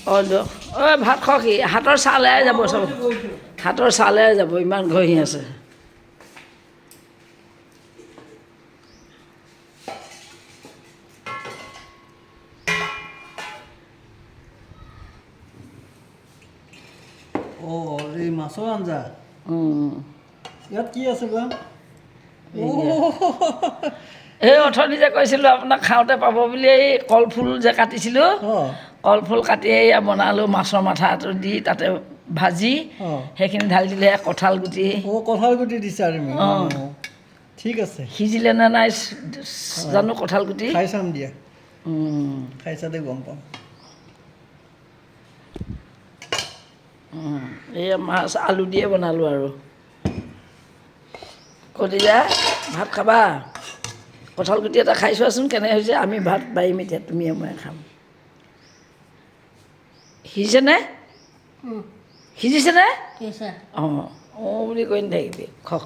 অঁ দিয়ক ঐ ভাত খোৱা কি হাতৰ চালেৰে যাব চব হাতৰ চালেৰে যাব ইমান ঘঁহি আছে এই মাছৰ আঞ্জা ইয়াত কি আছে বা এই অথনি যে কৈছিলোঁ আপোনাক খাওঁতে পাব বুলি এই কলফুল যে কাটিছিলোঁ কলফুল কাটি এয়া বনালোঁ মাছৰ মাথাটো দি তাতে ভাজি সেইখিনি ঢালি দিলে কঁঠাল গুটি কঁঠাল গুটি দিছা তুমি অঁ ঠিক আছে সিজিলে নে নাই জানো কঁঠাল গুটি খাই চাম দিয়া খাই চালে গম পাম এই মাছ আলু দিয়ে বনালোঁ আৰু কলিজা ভাত খাবা কঁঠাল গুটি এটা খাই চোৱাচোন কেনে হৈছে আমি ভাত পাৰিম এতিয়া তুমি মই খাম সিজিছেনে সিজিছেনে অঁ অঁ বুলি কৈ নাথাকিবি খক